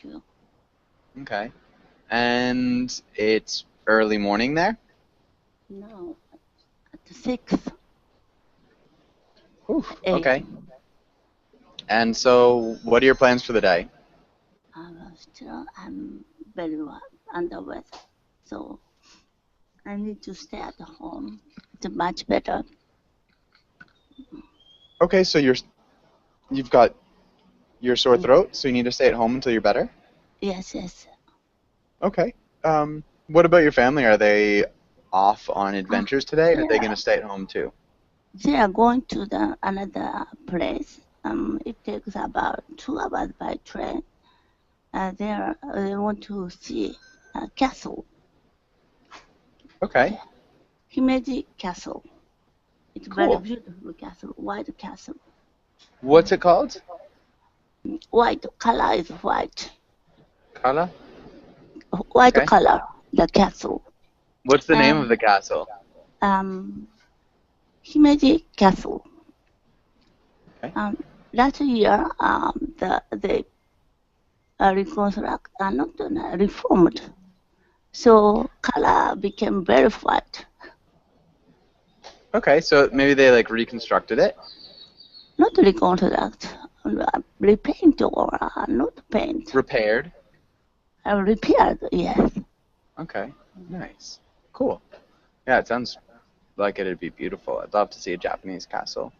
you. Okay. And it's early morning there? Now at 6 Whew, okay. a.m. And so, what are your plans for the day? Still, I'm very well under weather, so I need to stay at home. It's much better. Okay, so you've got your sore Mm. throat, so you need to stay at home until you're better? Yes, yes. Okay. What about your family? Are they off on Ah, adventures today, or are they yeah, going to stay at home too? they are going to the another place. It takes about 2 hours by train. They want to see a castle. Okay, Yeah, Himeji Castle. It's very cool. beautiful castle, white castle. What's it called? White color is white. Kala? White Okay. color, the castle. What's the name of the And castle? um, Himeji Castle. Okay. Um, last year, they reconstruct, not reformed. So color became very white. Okay, so maybe they like reconstructed it? Not reconstruct, repaint or not paint. Repaired? Repaired, yes. Okay, nice. Cool. Yeah, it sounds like it'd be beautiful. I'd love to see a Japanese castle.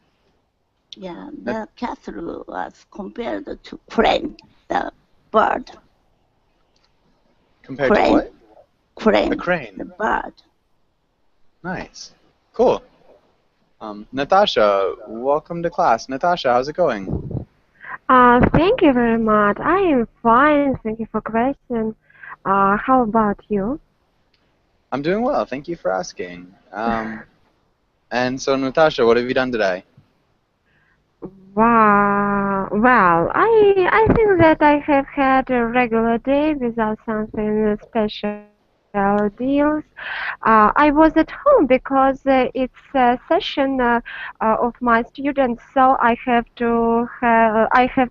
Yeah, That, the castle was compared to crane, the bird. compared to Crane, what? A crane, crane. the bird. Nice. Cool. Natasha, welcome to class. Natasha, how's it going? Thank you very much. I am fine. Thank you for question. How about you? I'm doing well. Thank you for asking. And so, Natasha, what have you done today? Wow. Well, I think that I have had a regular day without something special deals. I was at home because it's a session of my students, so I have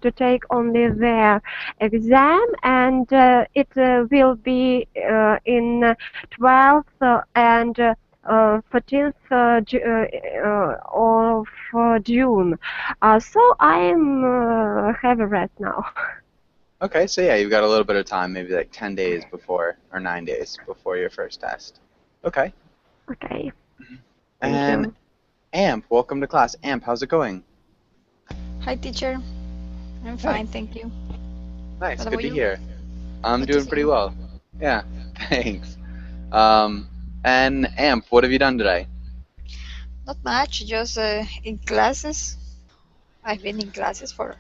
to take only their exam, and it will be in 12th and 14th of June. So I'm have a rest now. Okay, so yeah, you've got a little bit of time, maybe like 10 days before, or 9 days before your first test. Okay. Okay, thank And you. Amp, welcome to class. Amp, how's it going? Hi, teacher. I'm Hey, fine, thank you. nice. What Good about to you? hear. I'm Good to doing see pretty you. well. Yeah, thanks. Um, and Amp, what have you done today? Not much, just in classes. I've been in classes for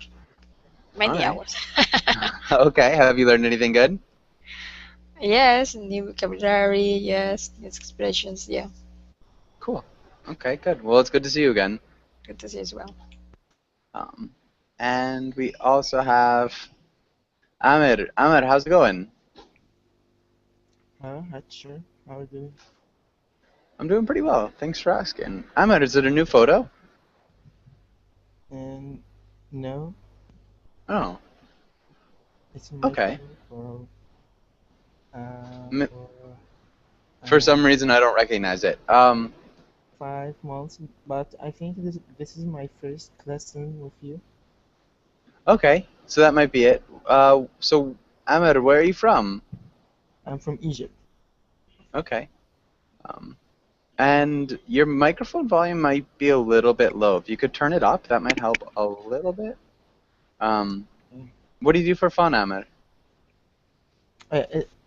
All many right. hours. Okay, have you learned anything good? Yes, new vocabulary, yes, new expressions, yeah. Cool. Okay, good. Well, it's good to see you again. Good to see you as well. Um, and we also have Amir. Amir, how's it going? Hi, teacher. How are you doing? I'm doing pretty well. Thanks for asking. Amir, is it a new photo? And no, Oh, it's my okay. phone for M for For uh, some reason, I don't recognize it. 5 months, but I think this is my first lesson with you. Okay, so that might be it. So Amir, where are you from? I'm from Egypt. Okay. Um, and your microphone volume might be a little bit low. If you could turn it up, that might help a little bit. Um, Uh, what do you do for fun, Amir?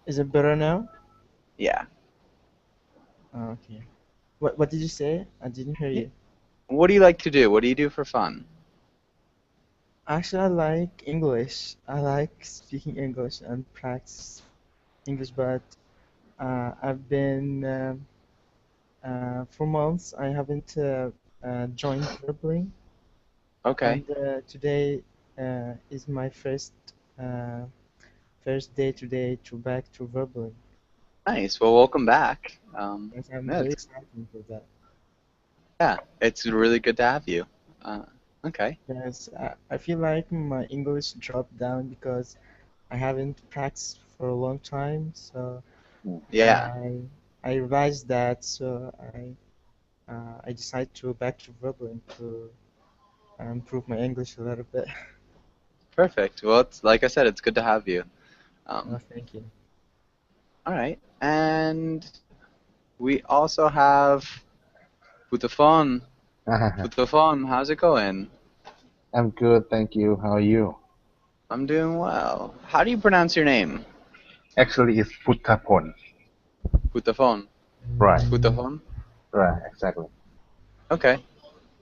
is it better now? Yeah. Okay. What did you say? I didn't hear Yeah. you. What do you like to do? What do you do for fun? Actually, I like English. I like speaking English and practice English, but I've been for months I haven't joined dribbling. Okay. And today is my uh, first day today to back to verbally. Nice. Well, welcome back. Yes, I'm Yeah, very excited for that. yeah, it's really good to have you. Uh, okay. Yes, I feel like my English dropped down because I haven't practiced for a long time, so Yeah, I realized that. So I decided to back to Brooklyn to improve my English a little bit. perfect. Well, it's like I said, it's good to have you. Oh, Um, thank you. all right, and we also have Putafon. Putafon, how's it going? I'm good, thank you. How are you? I'm doing well. How do you pronounce your name? Actually, it's Puttapon. Putafon. Right, Putafon? right, exactly. Okay,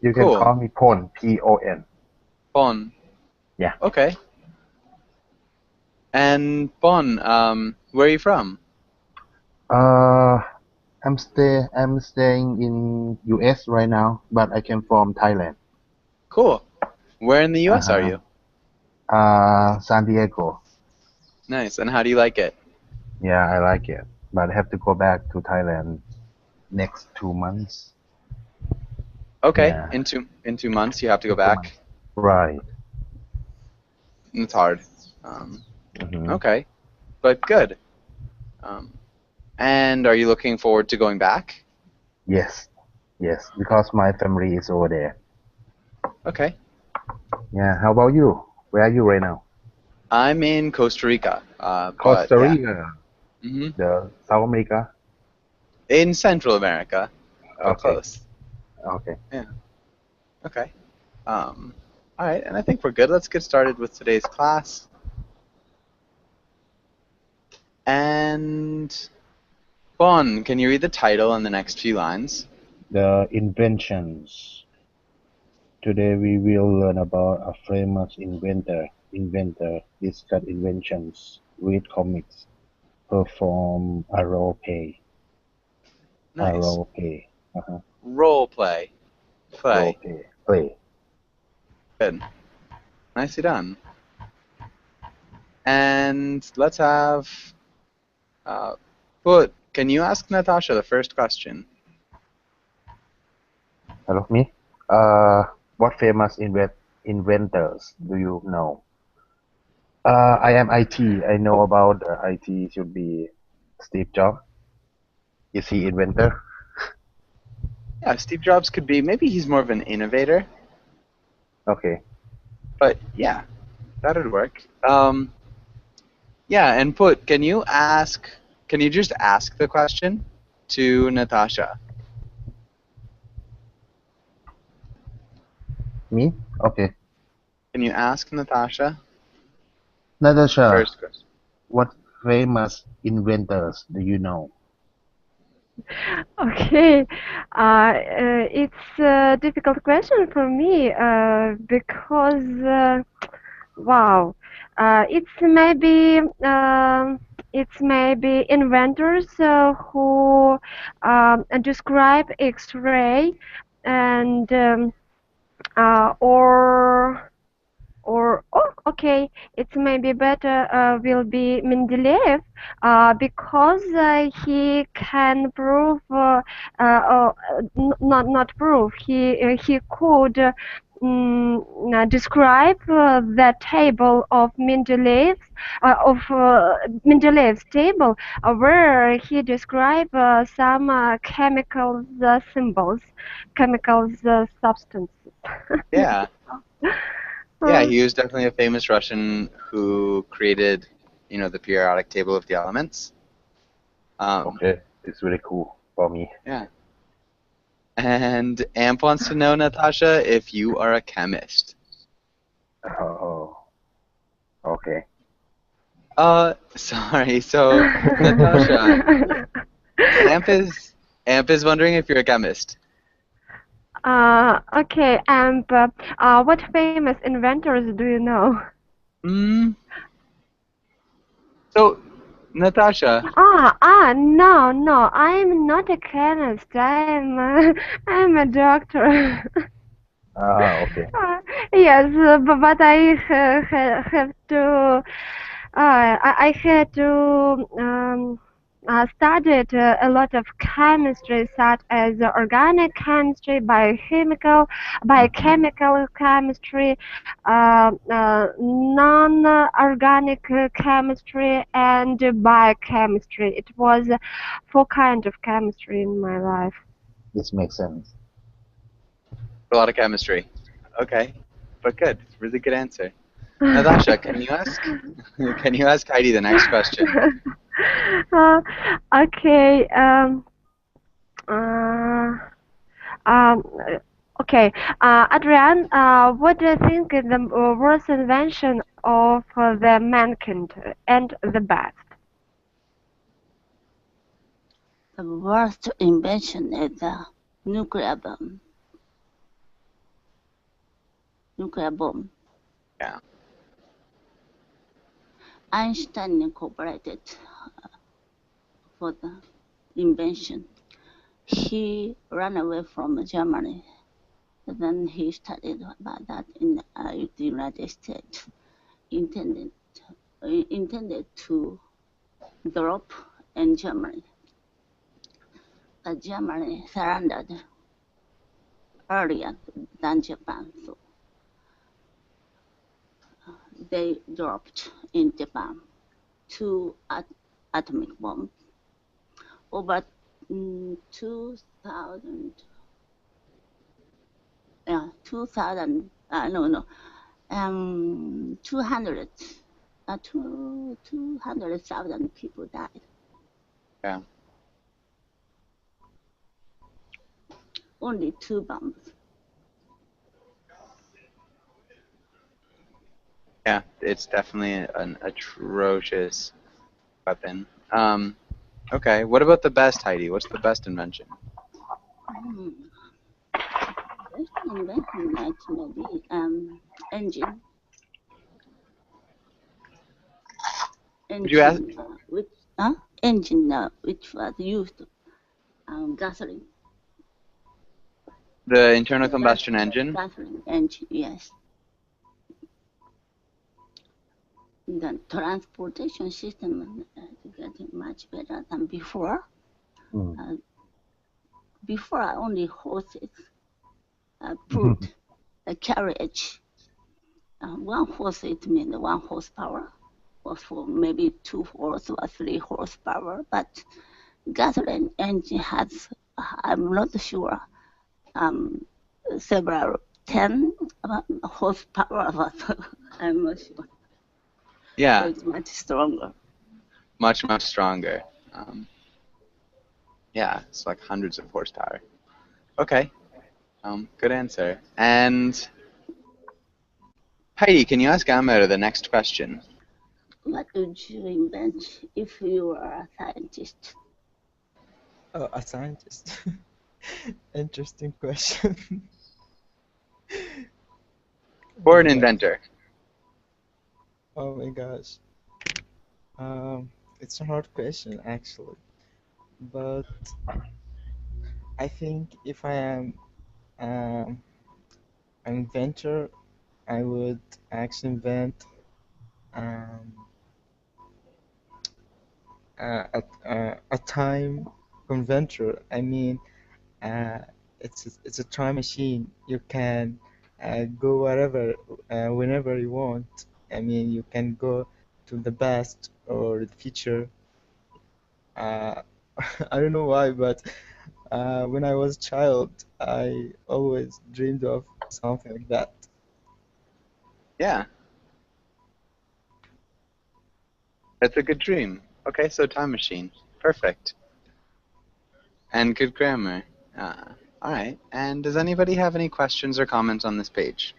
You can cool. call me Pon, Pon. Pon. Yeah. Okay. And Pon, where are you from? Uh, I'm staying in US right now, but I came from Thailand. Cool. Where in the US are Uh-huh. you? San Diego. Nice. And how do you like it? Yeah, I like it, but I have to go back to Thailand next 2 months. Okay. Yeah, In 2 months you have to go in 2 months. back. Right. It's hard. Um, Mm-hmm. okay. But good. Um, and are you looking forward to going back? Yes, yes, because my family is over there. Okay. Yeah, how about you? Where are you right now? I'm in Costa Rica. But Costa yeah. Rica, hmm the South America. In Central America, but Okay, close. okay. Yeah. Okay. Um, all right. And I think we're good. Let's get started with today's class. And Bon, can you read the title and the next few lines? The inventions. Today we will learn about a famous inventor. Inventor discuss inventions, read comics, perform a role play. A Nice. role play. Uh-huh. Role play. Role Play. play. Play. Good. Nicely done. And let's have. But can you ask Natasha the first question? Hello, me. Uh, what famous inventors do you know? I am IT. I know Oh, about IT should be Steve Jobs. Is he inventor? yeah. Steve Jobs could be. Maybe he's more of an innovator. Okay. But yeah, that'd work. Yeah. And Put, can you ask? Can you just ask the question to Natasha? Me? Okay. Can you ask Natasha the Natasha, first question? what famous inventors do you know? Okay, it's a difficult question for me because wow, it's maybe inventors who describe X-ray and or oh okay, it's maybe better will be Mendeleev because he can prove not prove he could describe the table of Mendeleev's table where he described some chemicals symbols, chemicals substances. Yeah. Yeah, Uh, he was definitely a famous Russian who created, the periodic table of the elements. Okay, it's really cool for me. Yeah. And Amp wants to know, Natasha, if you are a chemist. Oh, okay. Sorry. So, Natasha, Amp is Amp is wondering if you're a chemist. okay, and what famous inventors do you know? Mm, so, Natasha, No, no, I'm not a chemist. I'm a doctor. Okay. Yes, but I have to. I had to studied a lot of chemistry, such as organic chemistry, biochemical chemistry, non-organic chemistry, and biochemistry. It was four kinds of chemistry in my life. This makes sense. A lot of chemistry. Okay, but good. Really good answer. Natasha, can you ask? Can you ask Heidi the next question? Uh, okay. Uh, um, okay. Adrian, what do you think is the worst invention of the mankind and the best? The worst invention is the nuclear bomb. Nuclear bomb. Yeah. Einstein incorporated for the invention. He ran away from Germany. Then he studied about that in the United States. Intended to drop in Germany. But Germany surrendered earlier than Japan, so they dropped in Japan 2 atomic bombs over 2,000. Yeah, 2,000. 200. 200,000 people died. Yeah. Only 2 bombs. Yeah, it's definitely an atrocious weapon. Okay, what about the best, Heidi? What's the best invention? Best invention might maybe engine. Would you ask Engine which was used gasoline. the internal combustion engine? Gasoline engine, yes. The transportation system is getting much better than before. Before only horses pulled the carriage. One horse, it means 1 horsepower, or for maybe 2 horse or 3 horsepower. But gasoline engine has, I'm not sure, several 10 horsepower, but I'm not sure. Yeah. So it's much stronger. Much, much stronger. Yeah, it's like hundreds of horsepower. Okay. Good answer. And Heidi, can you ask Amber the next question? What would you invent if you were a scientist? Oh, a scientist. Interesting question. Or an inventor? Oh my gosh. It's a hard question actually, but I think if I am an inventor, I would actually invent um, a time converter. I mean, uh, it's a time machine. You can go wherever, whenever you want. I mean, you can go to the past or the future. Uh, I don't know why, but when I was a child, I always dreamed of something like that. Yeah. That's a good dream. Okay, so time machine. Perfect. And good grammar. All right. And does anybody have any questions or comments on this page?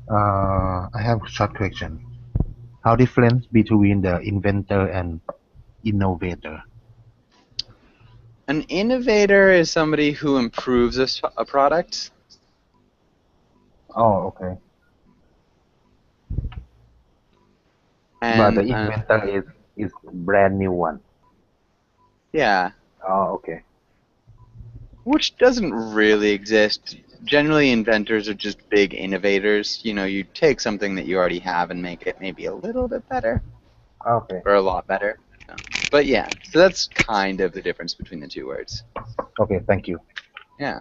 I have a short question. How difference between the inventor and innovator? An innovator is somebody who improves a product. Oh, okay. But the And inventor is brand new one. yeah, Oh, okay. which doesn't really exist. Generally, inventors are just big innovators. You know, you take something that you already have and make it maybe a little bit better Okay. or a lot better. But yeah, so that's kind of the difference between the two words. Okay, thank you. Yeah.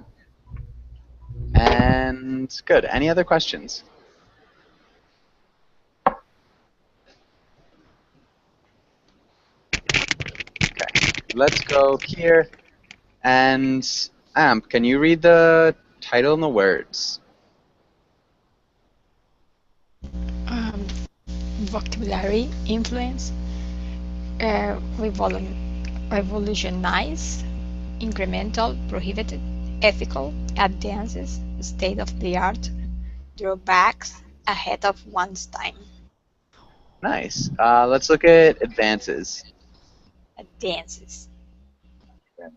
And good. Any other questions? Okay. Let's go here. And Amp, can you read the title and the words? Um, vocabulary, influence, revolutionize, incremental, prohibited, ethical, advances, state of the art, drawbacks, ahead of one's time. Nice. Let's look at advances. Advances.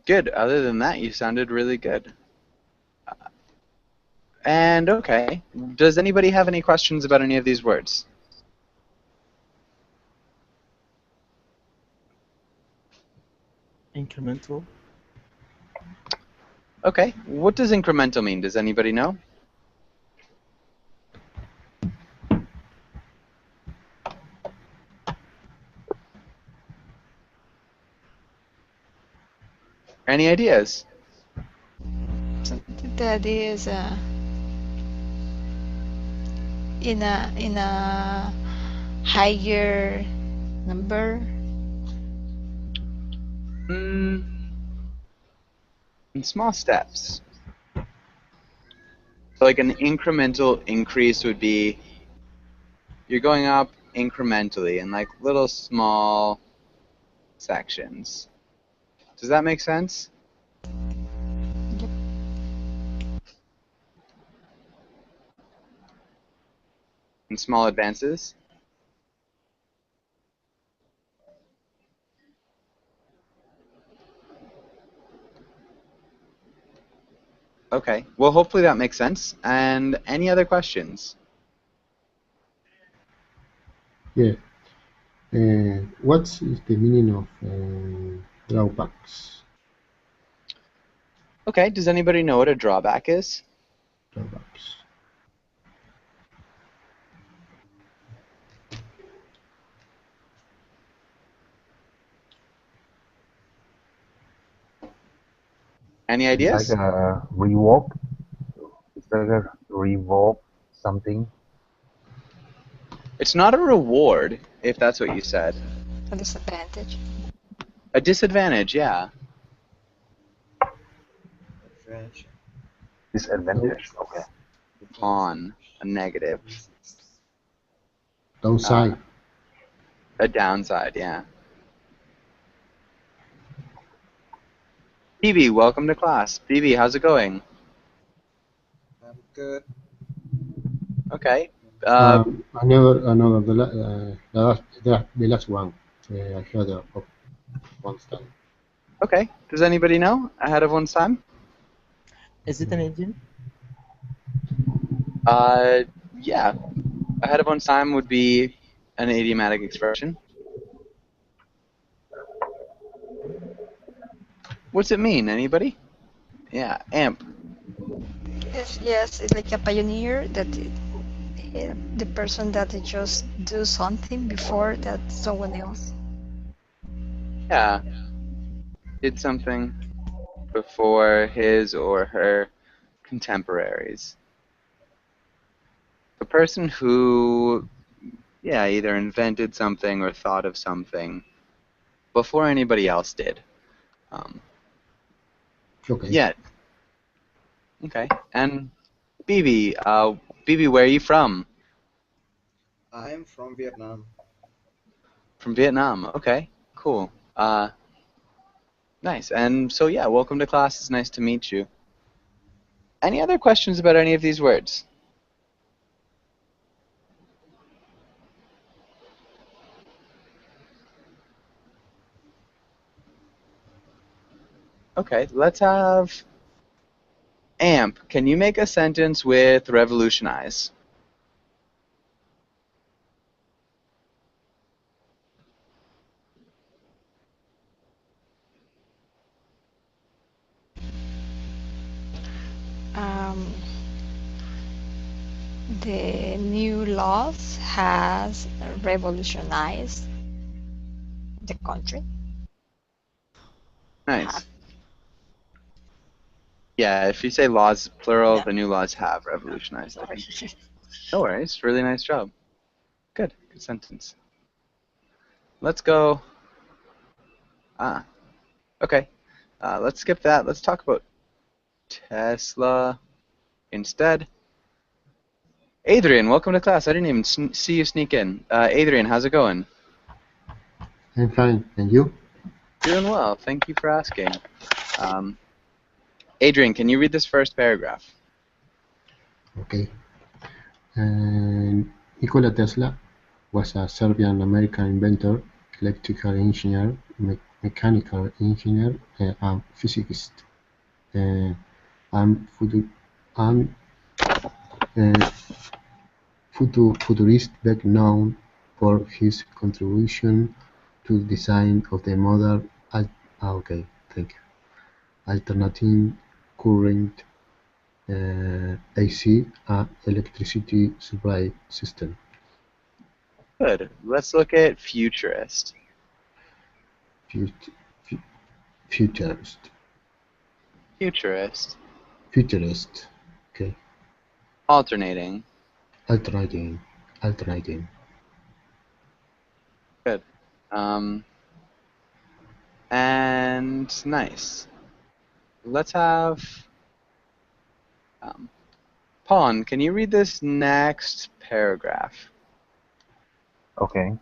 Good. Other than that, you sounded really good. And okay, does anybody have any questions about any of these words? Incremental. Okay, what does incremental mean? Does anybody know? Any ideas? Something that is in a higher number. Mm, in small steps. So like an incremental increase would be you're going up incrementally in like little small sections. Does that make sense? Yep. In small advances? Okay, well hopefully that makes sense. And any other questions? Yeah. What is the meaning of drawbacks? Okay, does anybody know what a drawback is? Drawbacks. Any It's like ideas? a revoke. It's like a revoke something. It's not a reward, if that's what you said. A disadvantage. A disadvantage, yeah. Advantage. Disadvantage. Okay. On a negative. Downside. A downside, yeah. Phoebe, welcome to class. Phoebe, how's it going? I'm good. Okay. Another the last one. I heard of one time. Okay. Does anybody know ahead of one's time? Is it an idiom? Yeah. Ahead of one's time would be an idiomatic expression. What's it mean? Anybody? Yeah, Amp. Yes, it's like a pioneer that the person that just do something before that someone else. Yeah. Did something before his or her contemporaries. A person who, yeah, either invented something or thought of something before anybody else did. Okay. Yeah. Okay. And BB, BB, where are you from? I'm from Vietnam. From Vietnam. Okay. Cool. Nice. And so yeah, welcome to class. It's nice to meet you. Any other questions about any of these words? Okay, let's have Amp. Can you make a sentence with revolutionize? Um, the new laws has revolutionized the country. Nice. Yeah, if you say laws plural, Yeah. the new laws have revolutionized, I think. No worries. Really nice job. Good. Good sentence. Let's go. Okay. Let's skip that. Let's talk about Tesla instead. Adrian, welcome to class. I didn't even see you sneak in. Adrian, how's it going? I'm fine. And you? Doing well. Thank you for asking. Adrian, can you read this first paragraph? Okay. Nikola Tesla was a Serbian-American inventor, electrical engineer, mechanical engineer, and physicist, and uh, futurist best known for his contribution to the design of the modern alternating current AC electricity supply system. Good. Let's look at futurist. Fut- fu- Futurist. Futurist. Futurist. Okay. Alternating. Alternating. Alternating. Good. And nice. Let's have Pawn, can you read this next paragraph? Okay.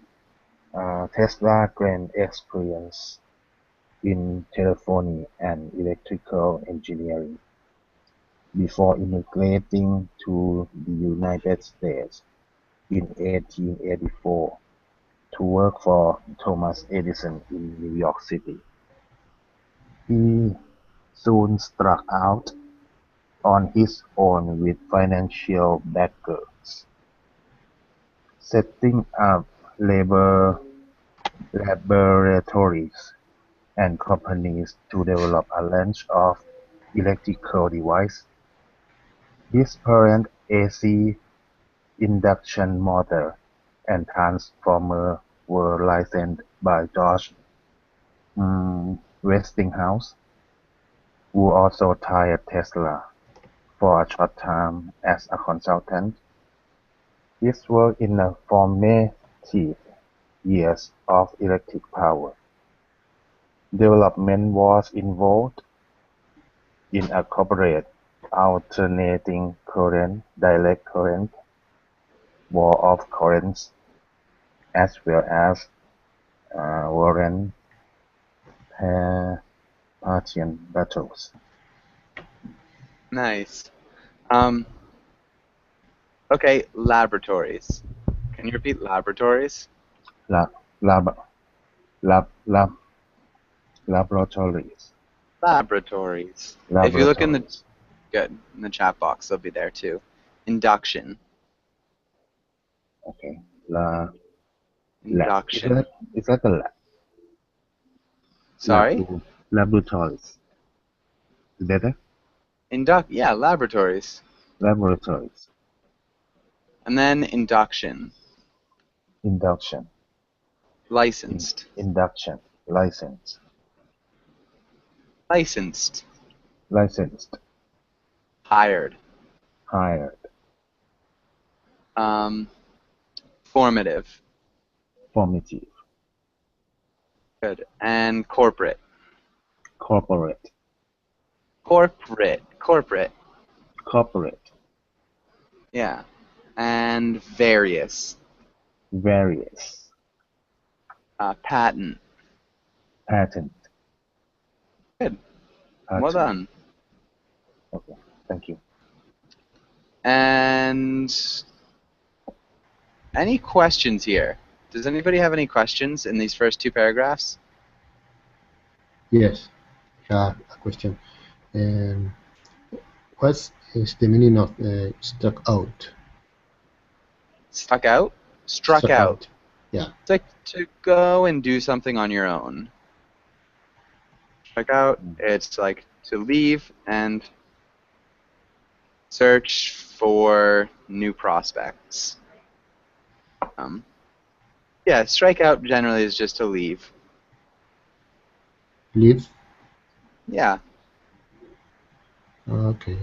Tesla gained experience in telephony and electrical engineering before immigrating to the United States in 1884 to work for Thomas Edison in New York City. He soon struck out on his own with financial backers, setting up laboratories and companies to develop a range of electrical devices. His parent AC induction motor and transformer were licensed by George Westinghouse, who also hired Tesla for a short time as a consultant. His work in the formative years of electric power development was involved in a corporate alternating current, direct current, wall of currents, as well as Warren Partian battles. Nice. Okay, laboratories. Can you repeat laboratories? Lab, lab, lab, laboratories. Laboratories. If you look in the chat box, they'll be there too. Induction. Okay. Induction. Is that a lab? Sorry? Laboratories. Is better? Yeah, laboratories. Laboratories. And then induction. Induction. Licensed. Induction. License. Licensed. Licensed. Hired. Hired. Formative. Formative. Good. And corporate. Corporate. Corporate. Corporate. Corporate. Yeah. And various. Various. Patent. Patent. Good. Patent. Well done. Okay. Thank you. And any questions here? Does anybody have any questions in these first two paragraphs? Yes. A question. What is the meaning of struck out? Stuck out? Struck out. Yeah. It's like to go and do something on your own. Struck out, it's like to leave and search for new prospects. Yeah, strike out generally is just to leave. Leave? Yeah. Okay.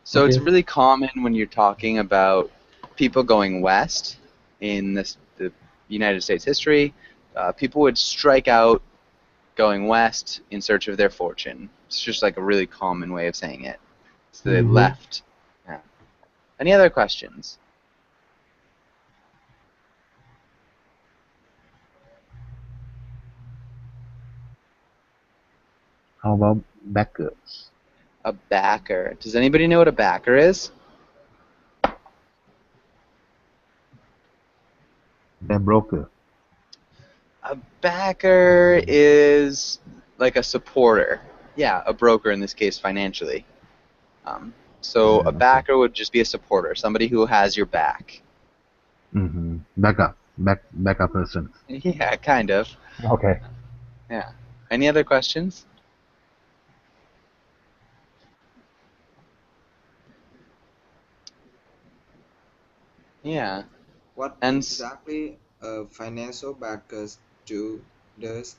So it's Okay. really common when you're talking about people going west in the United States history. People would strike out going west in search of their fortune. It's just like a really common way of saying it. So they Mm-hmm. left. Yeah. Any other questions? How about backers? A backer. Does anybody know what a backer is? The broker. A backer is like a supporter. Yeah, a broker in this case financially. So a Okay. backer would just be a supporter, somebody who has your back. Mm-hmm. Backup person. Yeah, kind of. Okay. Yeah. Any other questions? Yeah. What And exactly a financial backers does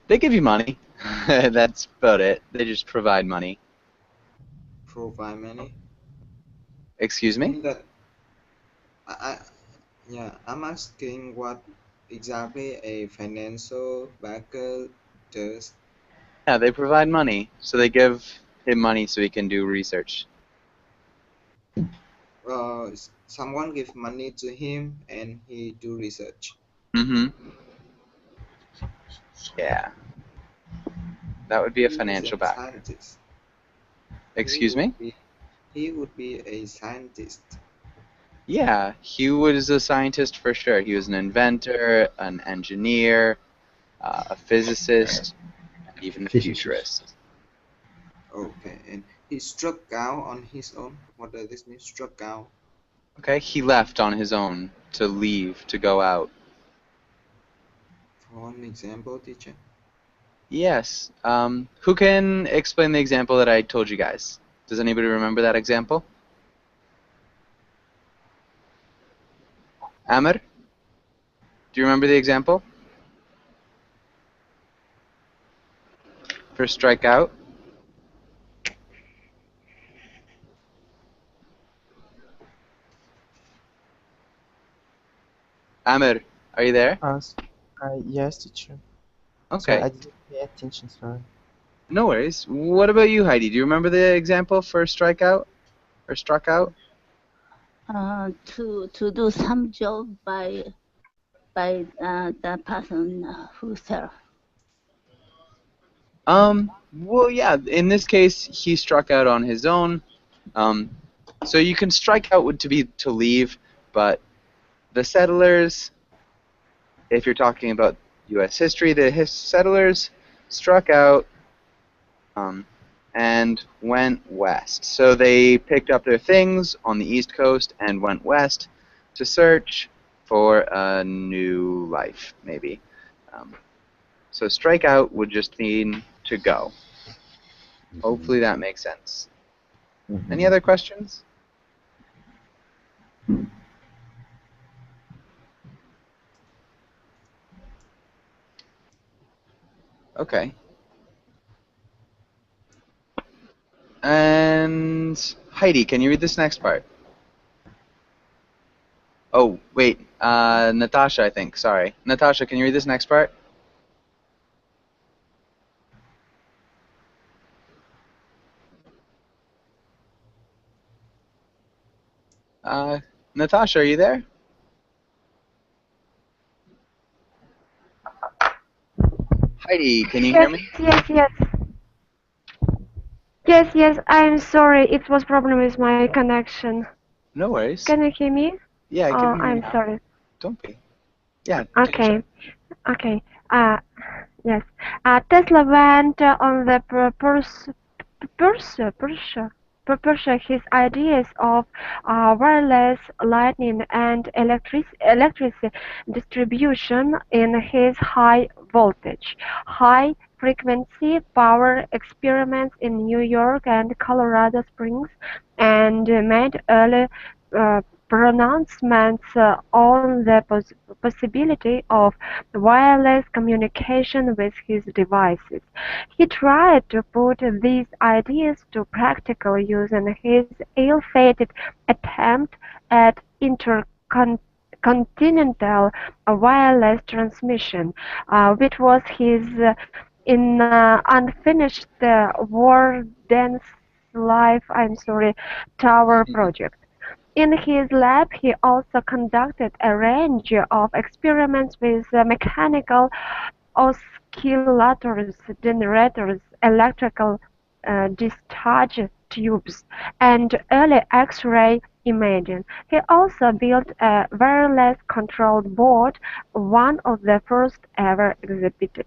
they give you money. That's about it. They just provide money. provide money? Excuse I me? mean that I yeah, I'm asking what exactly a financial backer does. Yeah, they provide money. So they give him money so he can do research. Someone give money to him and he do research. Mm-hmm. Yeah. That would be a He is financial a backer. scientist. He Excuse would me? be he would be a scientist. Yeah, he was a scientist for sure. He was an inventor, an engineer, a physicist, and even a Physicist. futurist. Okay, and he struck out on his own. What does this mean? Struck out. Okay, he left on his own to leave, to go out. For an example, teacher. Yes. Who can explain the example that I told you guys? Does anybody remember that example? Amr, do you remember the example for strike out? Amr, are you there? Yes, teacher. Sorry, Okay, I didn't pay attention. Sorry. no worries. What about you, Heidi? Do you remember the example for strike out or struck out? To do some job by the person who serve. Well, yeah, in this case, he struck out on his own. Um, so you can strike out would to be to leave, but the settlers, if you're talking about U.S. history, the settlers struck out um, and went west. So they picked up their things on the East Coast and went west to search for a new life, maybe. Um, so strike out would just mean to go. Mm-hmm. Hopefully that makes sense. Any Mm-hmm. other questions? Okay. And Heidi, can you read this next part? Oh, wait. Natasha, I think. Sorry. Natasha, can you read this next part? Uh, Natasha, are you there? Heidi, can you hear Yes, me? yes, yes. Yes, yes, I'm sorry. It was problem with my connection. No worries. Can you hear me? Yeah, I can hear I'm you. sorry. Don't be. Yeah, take a shot. Okay, okay. Yes. Tesla went on the pursue his ideas of wireless lightning and electricity distribution in his high voltage, high frequency power experiments in New York and Colorado Springs, and made early uh, pronouncements on the possibility of wireless communication with his devices. He tried to put these ideas to practical use in his ill-fated attempt at intercontinental wireless transmission, which was his unfinished Warden's Life Tower project. In his lab he also conducted a range of experiments with mechanical oscillators, generators, electrical discharge tubes, and early X-ray imaging. He also built a wireless controlled board, one of the first ever exhibited.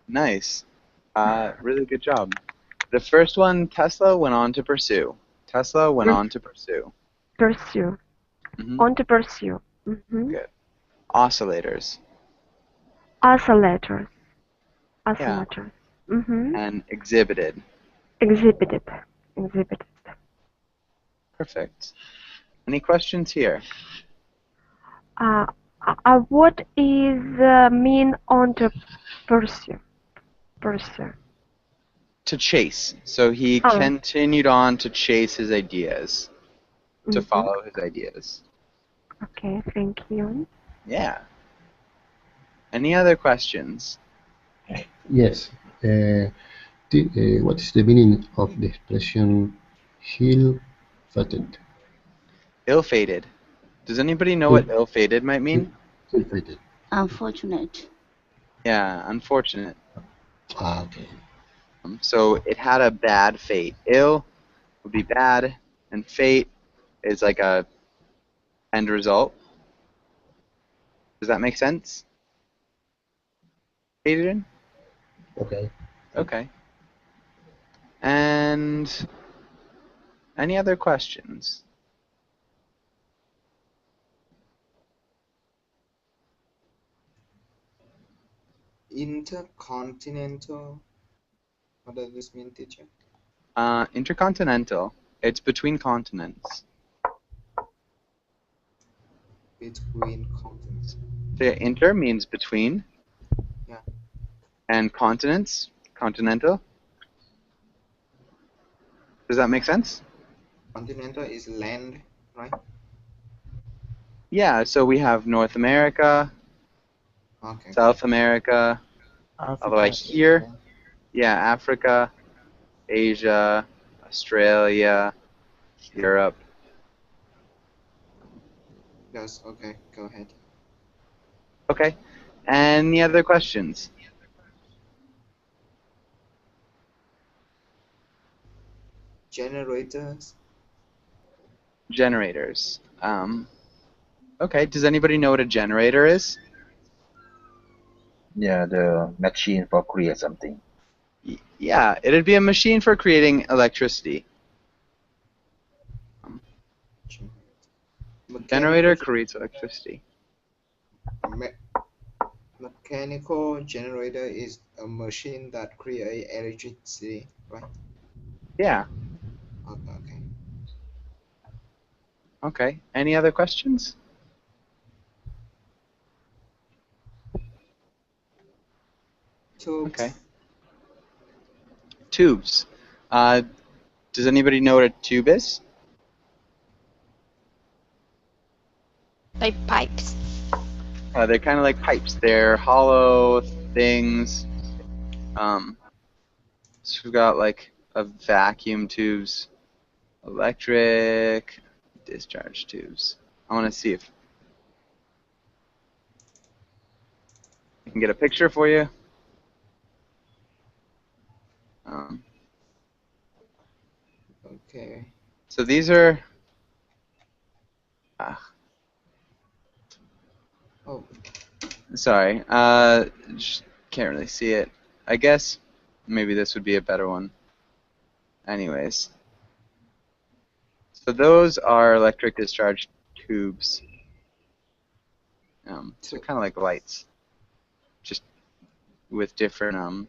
Nice. Really good job. The first one, Tesla went on to pursue. Tesla went on to pursue. Pursue. Hmm. On to pursue. Good. Oscillators. Oscillators. Yeah. Oscillators. Mm-hmm. And exhibited. Exhibited. Exhibited. Perfect. Any questions here? Uh, what is mean on to pursue? Pursue. To chase. So he Oh. continued on to chase his ideas, to Mm-hmm. follow his ideas. Okay, thank you. Yeah. Any other questions? Yes. What is the meaning of the expression ill-fated? Ill-fated. Does anybody know what ill-fated might mean? Ill-fated. Unfortunate. Yeah, unfortunate. Okay. So it had a bad fate. Ill would be bad, and fate is like a end result. Does that make sense, Adrian? Okay. Okay. And any other questions? Intercontinental. What does this mean, teacher? Intercontinental. It's between continents. Between continents. So inter means between. Yeah. And continents, continental. Does that make sense? Continental is land, right? Yeah, so we have North America, Okay. South America, although Africa. here, yeah, Africa, Asia, Australia, Europe. Yes. Okay. Go ahead. Okay. Any other questions? Generators. Generators. Okay, does anybody know what a generator is? Yeah, the machine for create something. Yeah, it'd be a machine for creating electricity. Generator creates electricity. Mechanical generator is a machine that creates electricity, right? Yeah. Okay. Okay. Any other questions? Tubes. Okay. Tubes. Does anybody know what a tube is? Like pipes. They're kind of like pipes. They're hollow things. So we've got like a vacuum tubes, electric discharge tubes. I want to see if I can get a picture for you. Okay. So these are. Oh. Sorry. Just can't really see it. I guess maybe this would be a better one. Anyways. So those are electric discharge tubes. So kind of like lights, just with different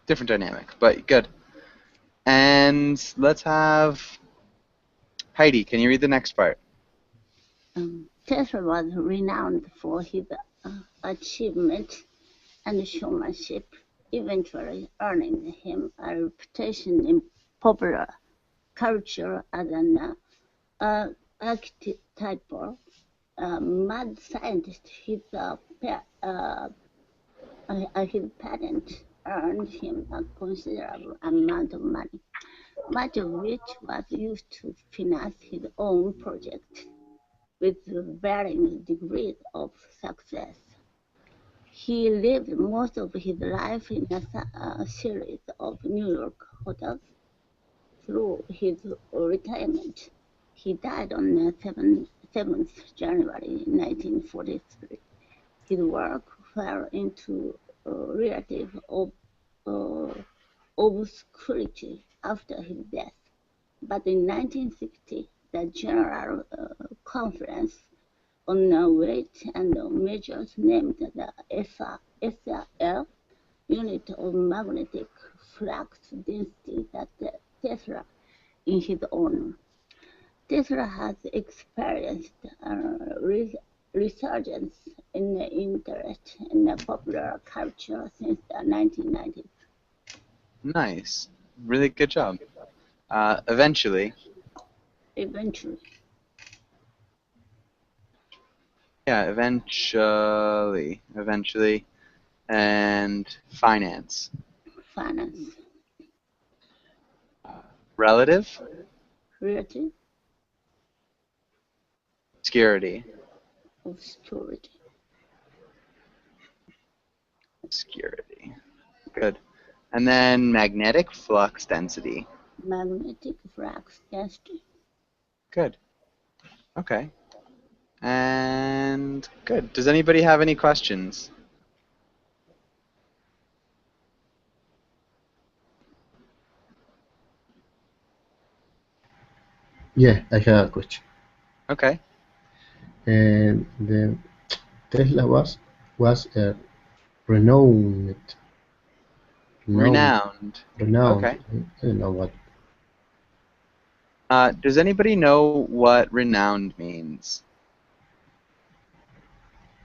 different dynamic, but good. And let's have Heidi. Can you read the next part? Tesla was renowned for his achievement and showmanship, eventually earning him a reputation in popular culture as an archetypal mad scientist. His patent earned him a considerable amount of money, much of which was used to finance his own projects with varying degrees of success. He lived most of his life in a series of New York hotels through his retirement. He died on 7th January 1943. His work fell into relative obscurity after his death, but in 1960, the General Conference on Weight and Measures named the SRL unit of magnetic flux density that Tesla in his honor. Tesla has experienced a resurgence in interest in popular culture since the 1990s. Nice. Really good job. Eventually. Eventually, Yeah, eventually. And finance. finance, Relative. relative Obscurity. obscurity, Obscurity. Good. And then magnetic flux density. magnetic flux density. Good. Okay. And good. Does anybody have any questions? Yeah, I have a question. Okay. The Tesla was renowned, Renowned. renowned. Okay. I don't know what. Does anybody know what renowned means?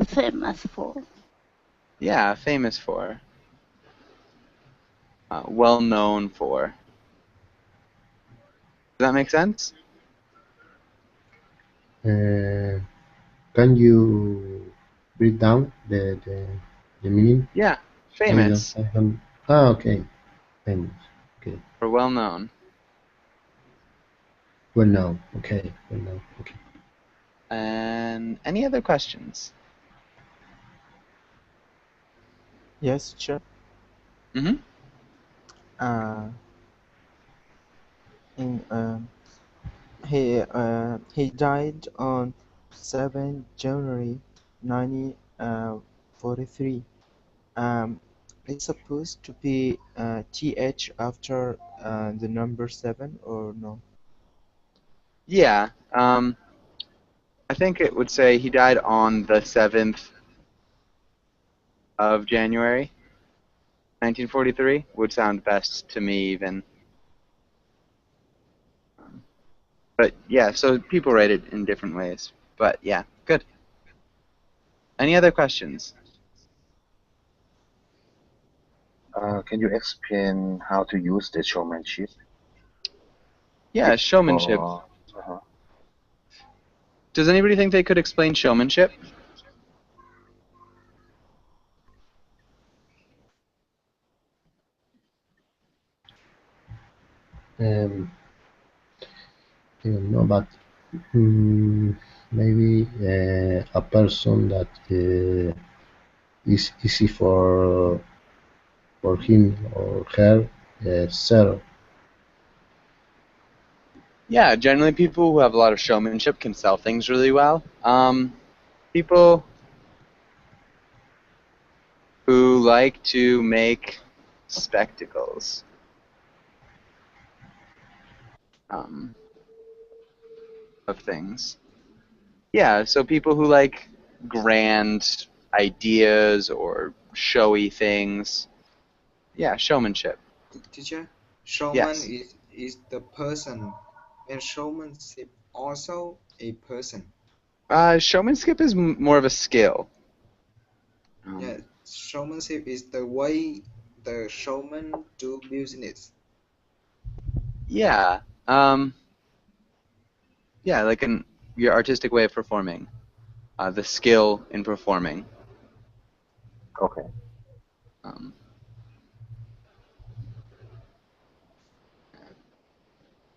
Famous for, Yeah, famous for. Well known for. Does that make sense? Can you break down the meaning? Yeah, famous I don't. Okay. Famous. Okay. or well known. Well known. Okay. Well known. Okay. And any other questions? Yes, sure. Mm-hmm. Uh, in he died on 7 January 1943. It's supposed to be th after the number 7 or no? Yeah. I think it would say he died on the 7th of January, 1943. Would sound best to me even. But yeah, so people write it in different ways. But yeah, good. Any other questions? Can you explain how to use the showmanship? Yeah, showmanship. For Does anybody think they could explain showmanship? Um, I don't know, but maybe a person that is easy for him or her sell. Yeah, generally people who have a lot of showmanship can sell things really well. People who like to make spectacles. Of things. Yeah, so people who like grand ideas or showy things. Yeah, showmanship. Teacher, showman Yes. is the person, and showmanship also a person. Showmanship is more of a skill. Yeah, showmanship is the way the showman do business. Yeah. Yeah, like your artistic way of performing. The skill in performing. Okay. Um,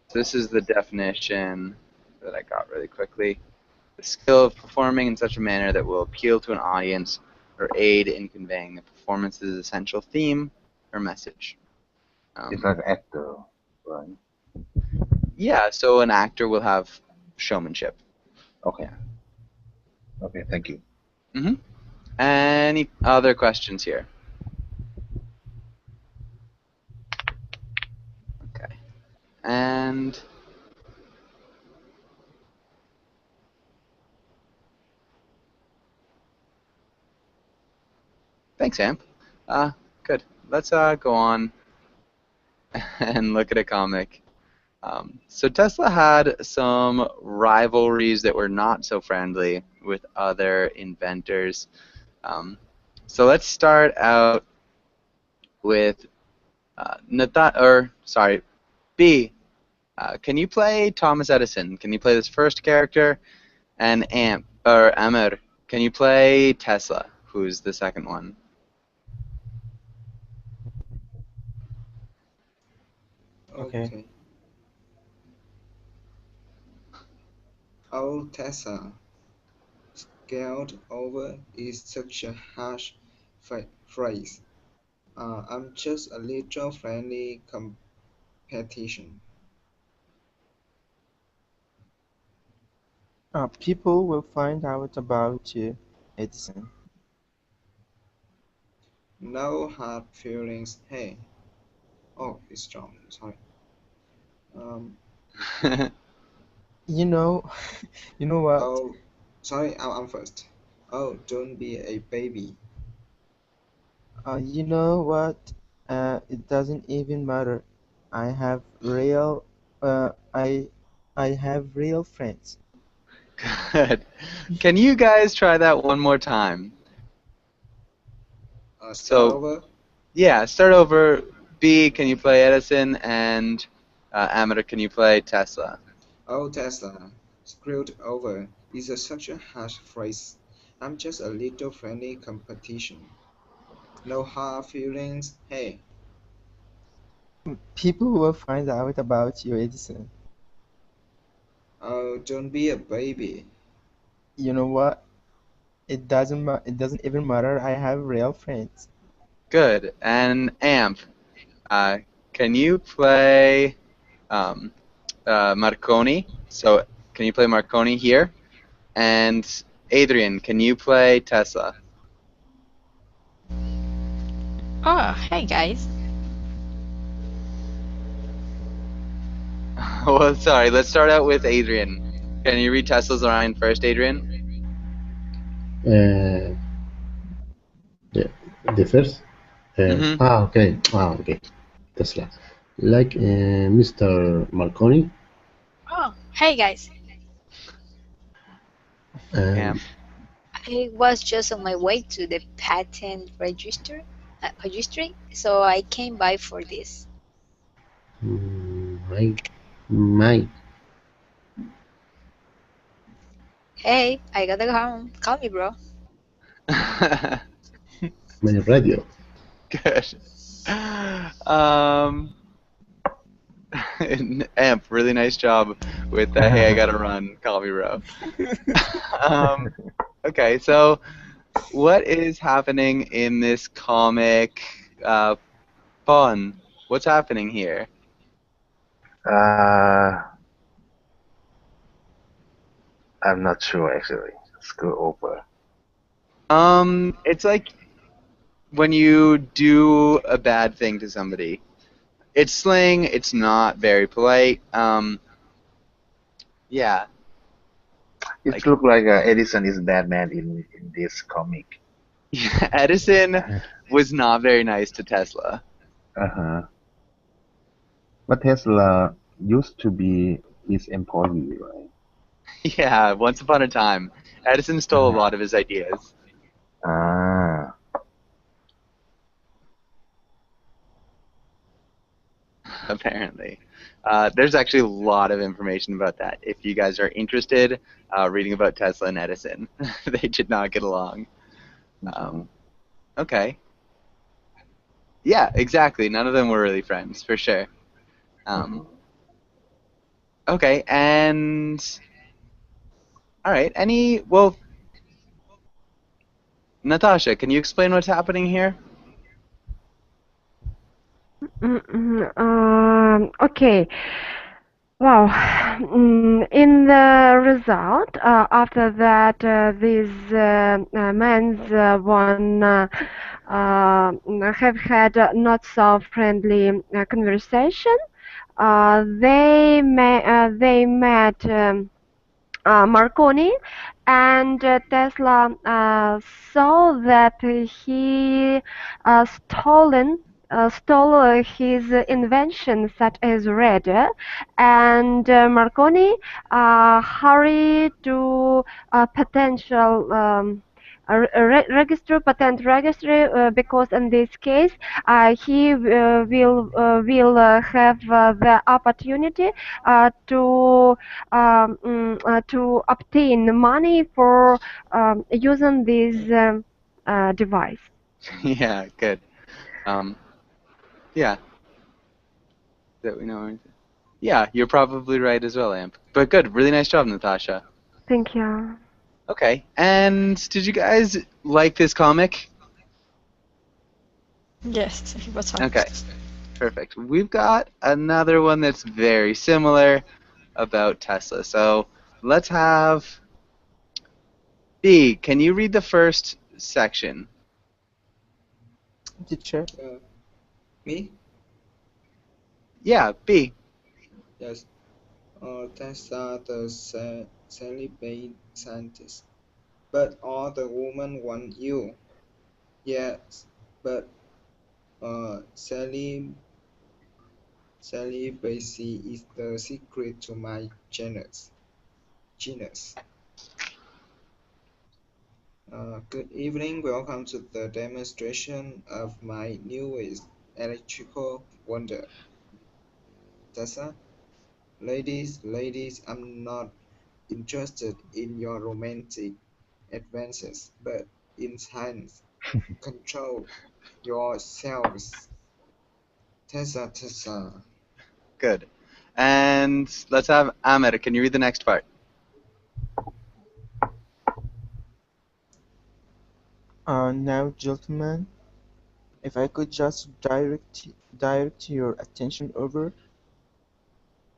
so this is the definition that I got really quickly. The skill of performing in such a manner that will appeal to an audience or aid in conveying the performance's essential theme or message. It's like an actor, right? Yeah, so an actor will have showmanship. Okay. Yeah. Okay, thank you. Mm-hmm. Any other questions here? Okay. And thanks, Amp. Good. Let's go on and look at a comic. So Tesla had some rivalries that were not so friendly with other inventors. So let's start out with B. Can you play Thomas Edison? Can you play this first character? And Amr, can you play Tesla, who's the second one? Okay. Okay. Oh, Tessa, scaled over is such a harsh phrase. I'm just a little friendly competition. People will find out about you, Edison. No hard feelings. Hey. Oh, it's John. Sorry. Um. You know, you know what? Oh, sorry. I'm first. Oh, don't be a baby. You know what? It doesn't even matter. I have real, uh, I, I have real friends. Good. Can you guys try that one more time? Start So, over. yeah, start over. B, can you play Edison? And Amr, can you play Tesla? Oh, Tesla, screwed over is such a harsh phrase. I'm just a little friendly competition. No hard feelings. Hey. People will find out about you, Edison. Oh, don't be a baby. You know what? It doesn't even matter. I have real friends. Good. And Amp, uh, can you play um, Marconi? So, can you play Marconi here? And Adrian, can you play Tesla? Oh, hey guys. Well, sorry, let's start out with Adrian. Can you read Tesla's line first, Adrian? Uh, the first. Mm-hmm. Okay. Okay. Tesla. Like Mr. Marconi. Oh, hey guys. Um, Amp. I was just on my way to the patent registry, so I came by for this. my, my, Hey, I gotta go home. Call me, bro. my radio. Good. Amp, really nice job with hey, I gotta run, call me bro. um, okay, so what is happening in this comic? Fun. What's happening here? Uh, I'm not sure actually. Screw over. It's like when you do a bad thing to somebody. It's slang. It's not very polite. Yeah, It like looks like Edison is bad man in this comic. Edison was not very nice to Tesla. Uh-huh. But Tesla used to be his employee, right? Yeah, once upon a time, Edison stole a lot of his ideas. Ah, Apparently. There's actually a lot of information about that. If you guys are interested, reading about Tesla and Edison, they did not get along. mhm, Okay. Yeah, exactly. None of them were really friends, for sure. Um, mhm. okay, and all right. Well, Natasha, can you explain what's happening here? Okay. Wow. In the result, after that, these men's have had not so friendly conversation. They met. Marconi, and Tesla saw that he stole his invention such as radar, and Marconi hurried to potential register patent registry because in this case he will have the opportunity to obtain money for using this device. Yeah, good. Um, yeah, that we know. Yeah, you're probably right as well, Amp. But good, really nice job, Natasha. Thank you. Okay, and did you guys like this comic? Yes, it was fun. Okay, perfect. We've got another one that's very similar about Tesla. So let's have B. Can you read the first section? Teacher, Uh, me? Yeah, B. Yes. Tesla, the celibate scientist. But all the women want you. Yes, but celibacy is the secret to my genius. Genius. Good evening. Welcome to the demonstration of my newest electrical wonder. Tesla, ladies, I'm not interested in your romantic advances, but in science. Control yourselves. Tessa. Good. And let's have Ahmed. Can you read the next part? now, gentlemen, if I could just direct your attention over,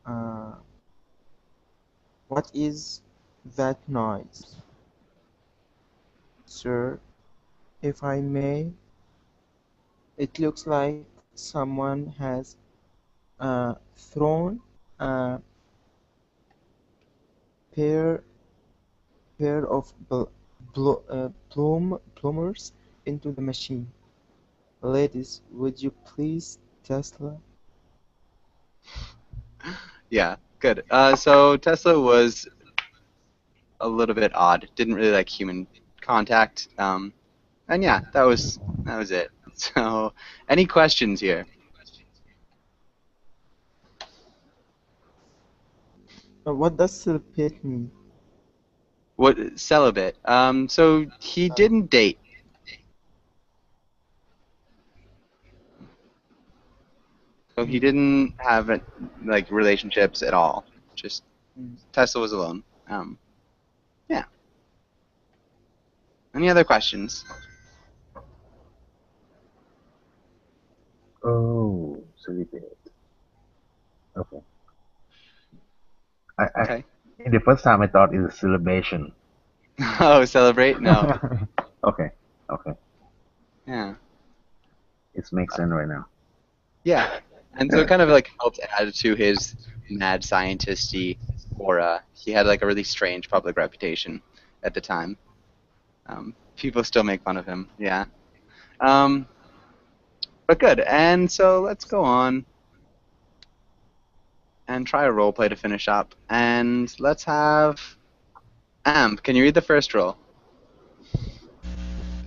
uh, what is that noise? Sir, if I may, it looks like someone has thrown a pair pair of plumbers into the machine. Ladies, would you please Tesla? Yeah, good. So Tesla was a little bit odd. Didn't really like human contact. And yeah, that was it. So, any questions here? What does celibate mean? What celibate? So he didn't date. So he Mm, didn't have like relationships at all. Just mm. Tesla was alone. Yeah. Any other questions? Oh, celibate. Okay. I Okay. in the first time I thought it's a celebration. Oh, celebrate? No. Okay, okay, Yeah. it makes sense right now. Yeah. And so it kind of like helped add to his mad scientisty aura. He had like a really strange public reputation at the time. People still make fun of him. Yeah. Um, but good. And so let's go on. and try a role play to finish up. And let's have Amp. Can you read the first role?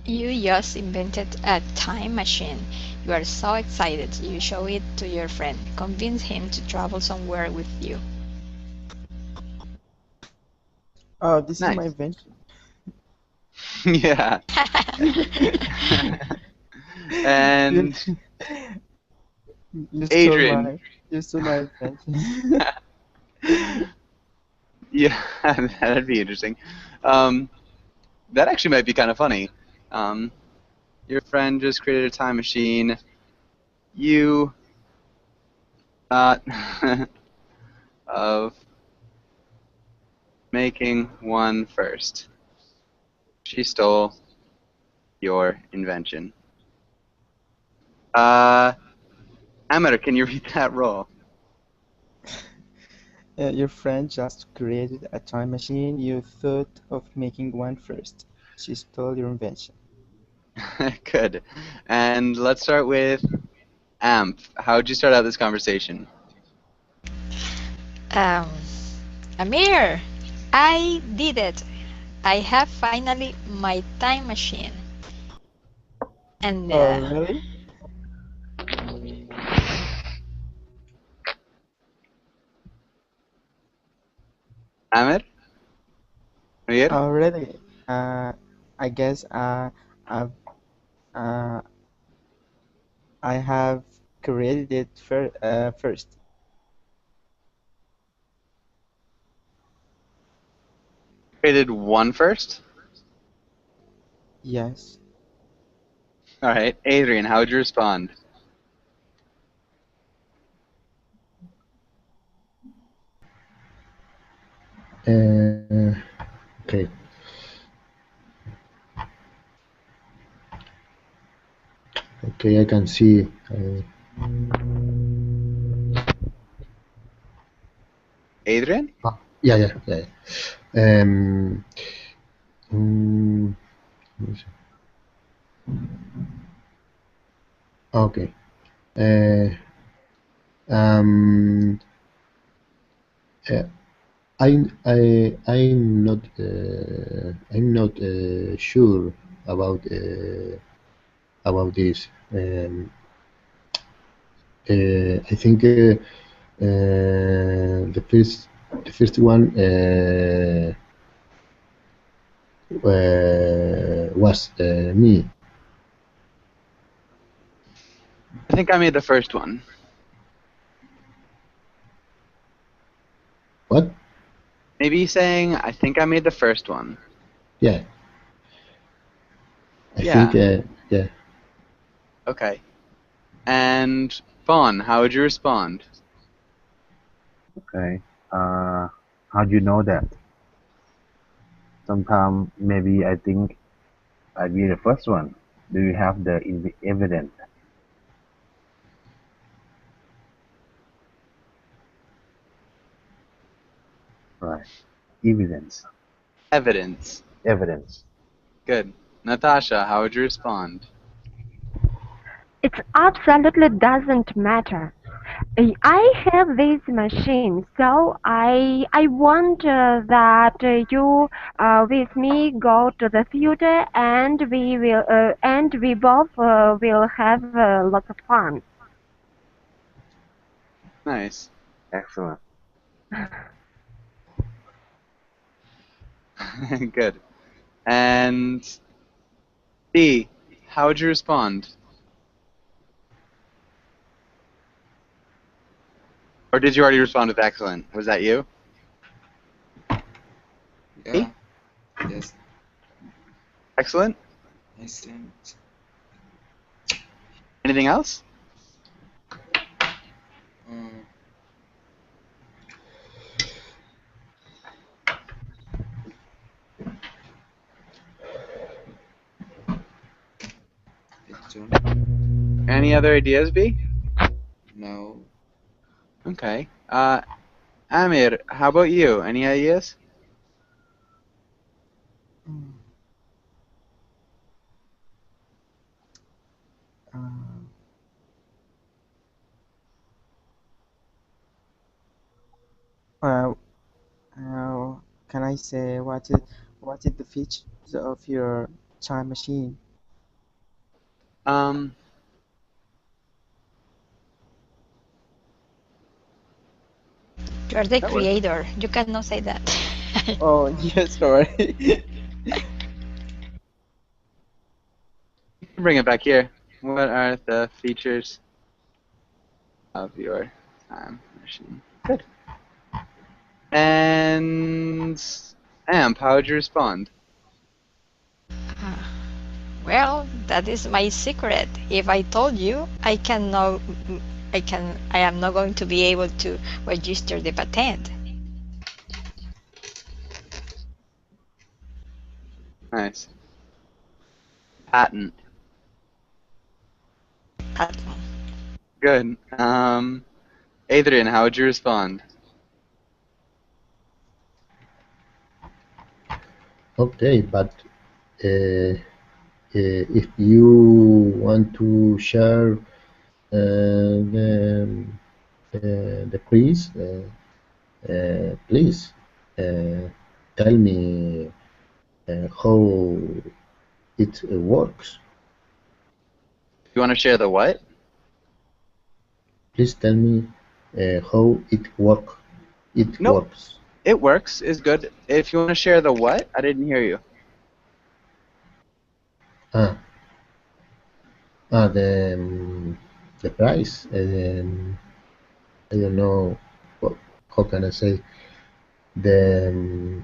You just invented a time machine. You are so excited. You show it to your friend. Convince him to travel somewhere with you. Oh, this is my Nice. invention. Yeah. You, And you stole Adrian. my you stole my invention. Yeah, that'd be interesting. Um, that actually might be kind of funny. Um, your friend just created a time machine. You thought of making one first. She stole your invention. Uh, Amber, can you read that role? Your friend just created a time machine. You thought of making one first. She stole your invention. Good. And let's start with Amp. How'd you start out this conversation? Um, Amir, I did it. I have finally my time machine. And Oh, really? Amir? Amir? Oh, really? I guess I've, uh, I have created it first. Created one first? Yes. All right. Adrian, how would you respond? Okay. Okay, I can see. Adrian? Yeah, yeah, yeah. Um, mm, okay. Uh, um, uh, I'm not sure about this. I think the first one was me. I think I made the first one. What? Maybe saying, I think I made the first one. Yeah, I think. Yeah. Yeah. Okay. And Vaughn, how would you respond? Okay. How do you know that? Sometimes maybe I think I'd be the first one. Do you have the evidence? Right. Evidence. Evidence. Evidence. Good. Natasha, how would you respond? It absolutely doesn't matter. I have this machine, so I want that you with me go to the theater and we both will have lots of fun. Nice. Excellent. Good. And B, how would you respond? Or did you already respond with excellent? Was that you? Yeah. B? Yes. Excellent? Excellent. Anything else? Um, I don't Any other ideas, B? know. Okay. Amir, how about you? Any ideas? Mm, uh, Uh, can I say what is the features of your time machine? Um, You are the that works. creator. You cannot say that. Oh, yes, sorry. You can bring it back here. What are the features of your time machine? Good. And Amp, how would you respond? Well, that is my secret. If I told you, I am not going to be able to register the patent. Nice. Patent. Patent. Good. Adrian, how would you respond? Okay, but if you want to share the quiz, please tell me how it works. You want to share the what? Please tell me how it Nope. works. It works. Is good. If you want to share the what? I didn't hear you. Ah, the price. I don't know what, how can I say the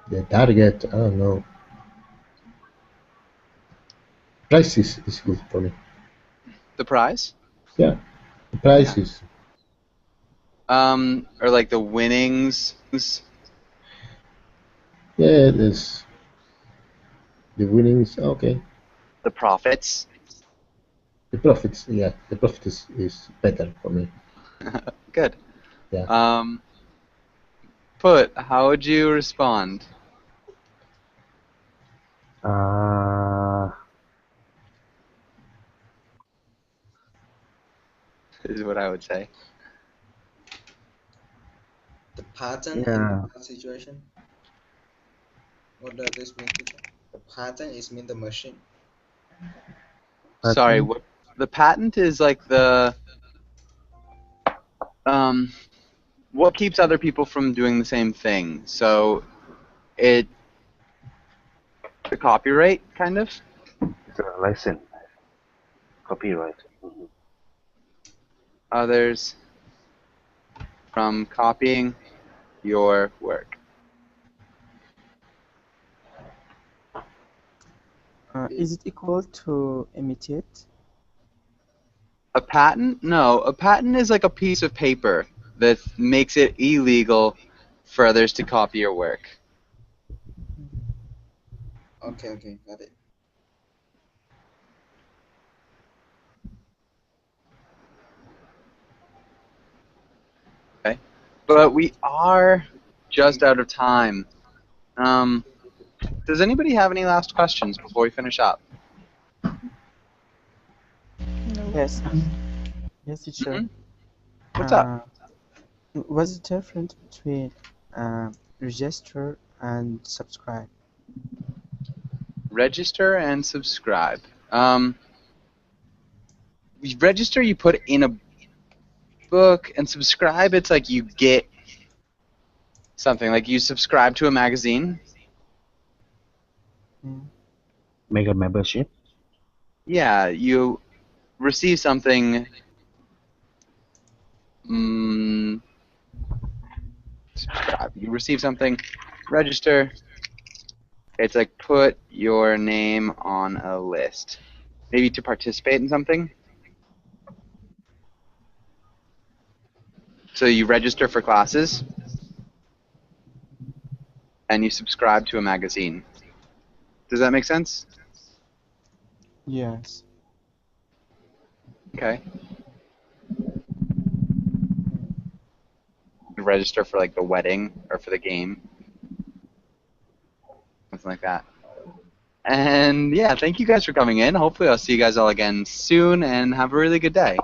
the target. I don't know. Price is good for me. The prize? Yeah, the Yeah. price is Or like the winnings. yeah. There's the winnings. Okay, The profits. the profits. Yeah, the profit is better for me. Good. Yeah. Put, how would you respond? Uh, Is what I would say. The pattern in yeah, that situation. What does this mean, teacher? The pattern is mean the machine. Sorry, patent. what the patent is like um what keeps other people from doing the same thing. So it the copyright kind of It's a license, copyright. others from copying your work. Is it equal to imitate? A patent? No, a patent is like a piece of paper that makes it illegal for others to copy your work. Okay, got it. Okay? But we are just out of time. Um, does anybody have any last questions before we finish up? No. Yes. Yes, teacher. Hmm. What's up? Uh, what's the difference between register and subscribe? Register and subscribe. Register you put in a book, and subscribe it's like you get something. Like you subscribe to a magazine. Mm. Make a membership. Yeah, you receive something. Mm, subscribe. You receive something. Register. It's like put your name on a list. Maybe to participate in something. So you register for classes and you subscribe to a magazine. Does that make sense? Yes. Okay. You register for like the wedding or for the game, something like that. And yeah, thank you guys for coming in. Hopefully I'll see you guys all again soon and have a really good day.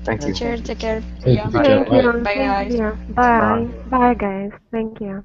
Thank you. Teacher, take care. See Thank ya. you, teacher. Thank Bye. you. Bye, Thank guys. you. Bye. Bye. Bye, guys. Thank you.